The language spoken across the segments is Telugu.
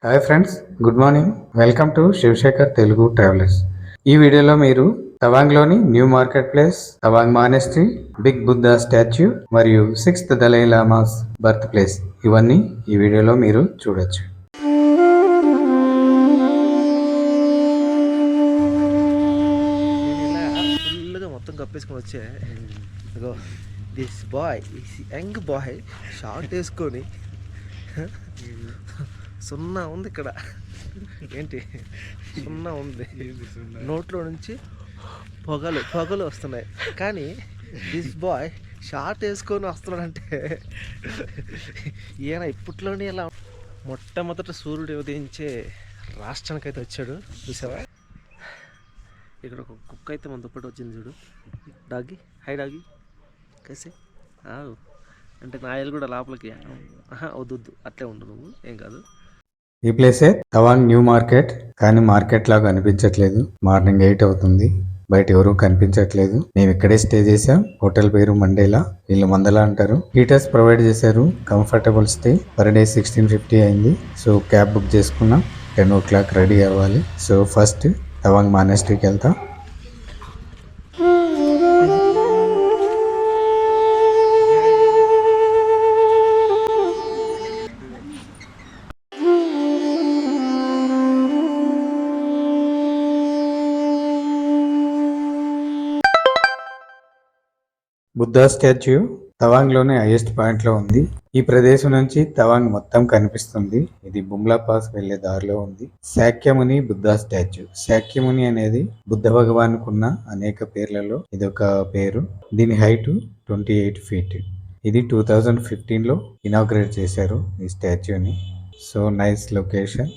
Hi friends, good morning. Welcome to Shivashekhar Telugu travellers. ఈ వీడియోలో మీరు తవాంగ్లోని new market place, Tawang monastery, big Buddha statue మరియు 6th దలై లామాస్ బర్త్ ప్లేస్ ఇవన్నీ ఈ వీడియోలో మీరు చూడొచ్చు. ఫుల్గా మొత్తం కప్పేసుకొని వచ్చే this boy young boy short వేసుకొని సున్నా ఉంది ఇక్కడ. ఏంటి సున్నా ఉంది, నోట్లో నుంచి పొగలు వస్తున్నాయి. కానీ దిస్ బాయ్ షార్ట్ వేసుకొని వస్తున్నాడంటే ఈయన ఇప్పట్లోనే ఇలా మొట్టమొదట సూర్యుడు ఉదయించే రాష్ట్రానికి అయితే వచ్చాడు. చూసావా, ఇక్కడ ఒక కుక్క అయితే మన దుప్పటి వచ్చింది చూడు. డాగి, హై డాగి, కసే అంటే నాయలు కూడా లోపలికి వద్దు, అట్లే ఉండు, నువ్వు ఏం కాదు. ఈ ప్లేసే తవాంగ్ న్యూ మార్కెట్, కానీ మార్కెట్ లాగా అనిపించట్లేదు. మార్నింగ్ 8 అవుతుంది, బయట ఎవరు కనిపించట్లేదు. మేము ఇక్కడే స్టే చేసాం. హోటల్ పేరు మండేలా, వీళ్ళు మందలా అంటారు. హీటర్స్ ప్రొవైడ్ చేశారు, కంఫర్టబుల్ స్టే. పర్ డే 1650 అయింది. సో క్యాబ్ బుక్ చేసుకున్నాం. 10 o'clock రెడీ అవ్వాలి. సో ఫస్ట్ తవాంగ్ మానెస్ట్రీకి వెళ్తాం. బుద్ధా స్టాచ్యూ తవాంగ్లోనే హైయెస్ట్ పాయింట్లో ఉంది. ఈ ప్రదేశం నుంచి తవాంగ్ మొత్తం కనిపిస్తుంది. ఇది బుమ్లా పాస్ వెళ్లే దారిలో ఉంది. శాక్యముని బుద్ధా స్టాచ్యూ. శాక్యముని అనేది బుద్ధ భగవానుకు ఉన్న అనేక పేర్లలో ఇదొక పేరు. దీని హైట్ 28 feet. ఇది 2015లో ఇనాగ్రేట్ చేశారు ఈ స్టాచ్యూని. So nice location.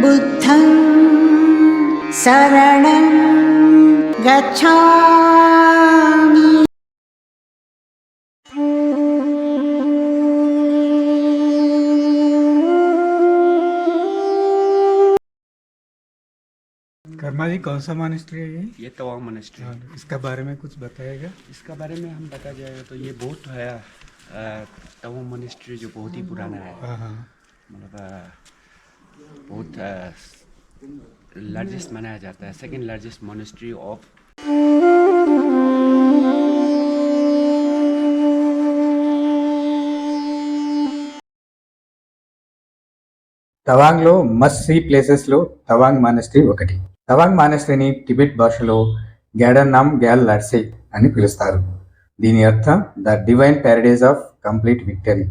బుద్ధం శరణం గచ్ఛామి. कर्मा जी, कौन सा मॉनेस्ट्री है ये? ये तवांग मॉनेस्ट्री। इसका बारे में कुछ बताएगा? इसका बारे में हम बता जाएगा तो ये बहुत है। तवांग मॉनेस्ट्री जो बहुत ही पुराना है, मतलब बहुत लार्जेस्ट माना जाता है, सेकंड लार्जेस्ट मॉनेस्ट्री ऑफ తవాంగ్లో మస్ట్ సీ ప్లేసెస్లో తవాంగ్ మానెస్ట్రీ ఒకటి. తవాంగ్ మానెస్ట్రీని టిబెట్ భాషలో గ్యాడర్నామ్ గ్యాల్ లాడ్సే అని పిలుస్తారు. దీని అర్థం the divine Paradise of complete victory,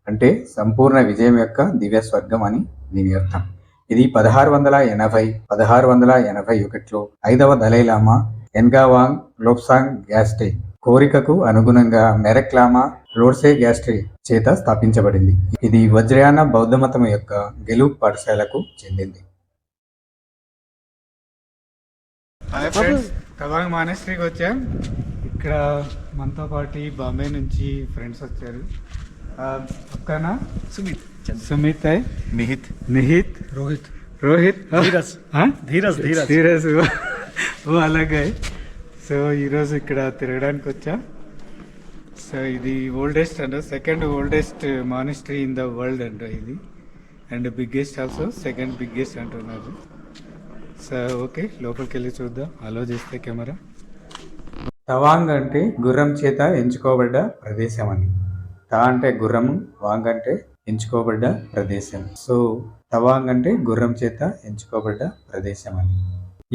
అంటే సంపూర్ణ విజయం యొక్క దివ్య స్వర్గం అని దీని అర్థం. ఇది 1681లో 5వ దలై లామా ఎన్గావాంగ్ లోప్సాంగ్ గ్యాస్టే కోరికకు అనుగుణంగా మెరక్ లామా లోడ్సే గ్యాస్ట్రే చేత స్థాపించబడింది. ఇది వజ్రయాన బౌద్ధ మతం యొక్క గెలుపు పాఠశాలకు చెందింది. తవాంగ్ మానెస్ట్రీకి వచ్చాం. ఇక్కడ మనతో పాటు బాంబే నుంచి ఫ్రెండ్స్ వచ్చారు. ఒక్కనా సుమిత్ है, निहित रोहित धीरज वो अलग है. సో ఈరోజు ఇక్కడ తిరగడానికి వచ్చా. సో ఇది oldest and second oldest monastery in the world అంట ఇది, and biggest also, second biggest అంటున్నారు. సో ఓకే, లోపలికి వెళ్ళి చూద్దాం, అలో చేస్తే కెమెరా. తవాంగ్ అంటే గుర్రం చేత ఎంచుకోబడ్డ ప్రదేశం అని. తా అంటే గుర్రము, వాంగ్ అంటే ఎంచుకోబడ్డ ప్రదేశం. సో తవాంగ్ అంటే గుర్రం చేత ఎంచుకోబడ్డ ప్రదేశం అని.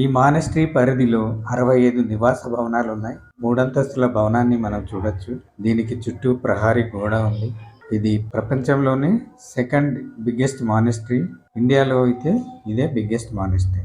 ఈ మానెస్ట్రీ పరిధిలో 65 నివాస భవనాలు ఉన్నాయి. 3 అంతస్తుల భవనాన్ని మనం చూడొచ్చు. దీనికి చుట్టూ ప్రహారీ గోడ ఉంది. ఇది ప్రపంచంలోనే సెకండ్ బిగ్గెస్ట్ మానెస్ట్రీ. ఇండియాలో అయితే ఇదే బిగ్గెస్ట్ మానెస్ట్రీ.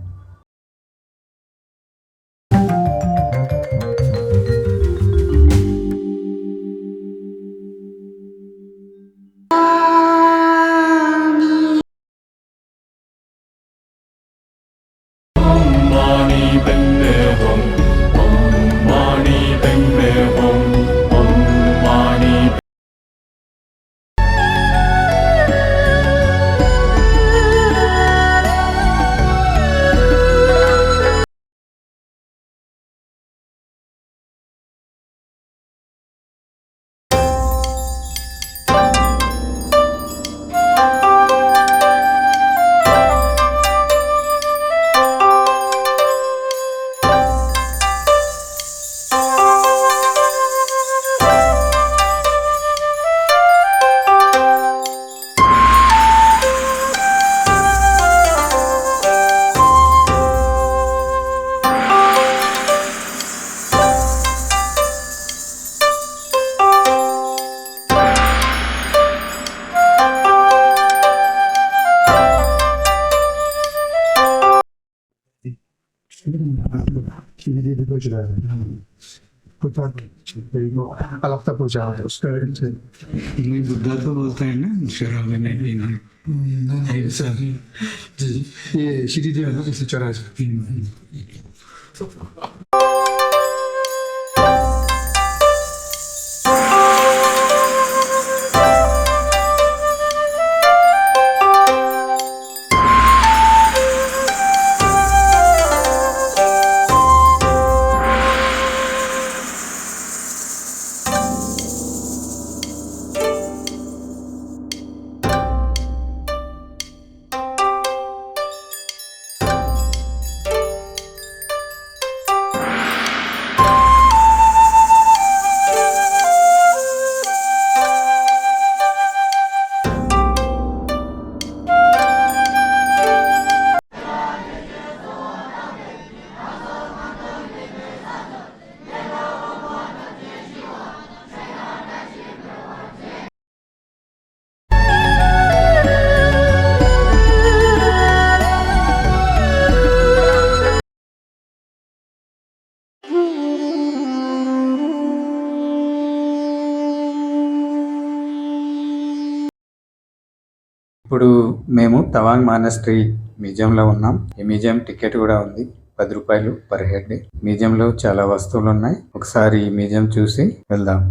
Alors ta पूजा उसका नहीं बुद्धा तो बोलता है ना शराब नहीं पीना नहीं सर जी ये श्री देव लोग इसे चढ़ा सकती हैं ఇప్పుడు మేము తవాంగ్ మానస్ట్రీ మ్యూజియంలో ఉన్నాం. ఈ మ్యూజియం టికెట్ కూడా ఉంది, 10 రూపాయలు పర్ హెడ్. మ్యూజియంలో చాలా వస్తువులు ఉన్నాయి. ఒకసారి ఈ మ్యూజియం చూసి వెళ్దాం.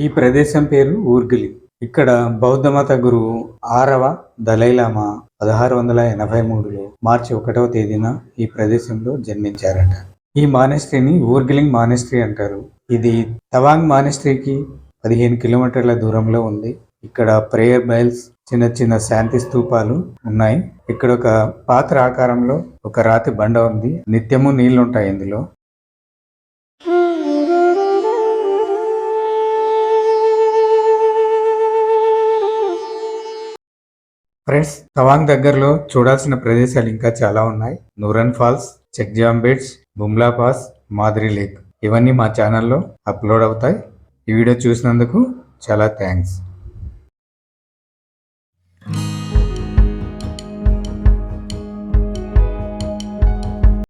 ఈ ప్రదేశం పేరు ఊర్గిలి. ఇక్కడ బౌద్ధ మత గురువు 6వ దలైలామా 1683లో మార్చి 1వ తేదీన ఈ ప్రదేశంలో జన్మించారట. ఈ మానెస్ట్రీని ఊర్గిలింగ్ మానెస్ట్రీ అంటారు. ఇది తవాంగ్ మానెస్ట్రీకి 15 కిలోమీటర్ల దూరంలో ఉంది. ఇక్కడ ప్రేయర్ బెల్స్, చిన్న చిన్న శాంతి స్తూపాలు ఉన్నాయి. ఇక్కడ ఒక పాత్ర ఆకారంలో ఒక రాతి బండ ఉంది. నిత్యము నీళ్లు ఉంటాయి ఇందులో. ఫ్రెండ్స్, తవాంగ్ దగ్గరలో చూడాల్సిన ప్రదేశాలు ఇంకా చాలా ఉన్నాయి. నూరన్ ఫాల్స్, చెక్జామ్ బీచ్, బుమ్లా పాస్, మాదిరి లేక్, ఇవన్నీ మా ఛానల్లో అప్లోడ్ అవుతాయి. ఈ వీడియో చూసినందుకు చాలా థ్యాంక్స్.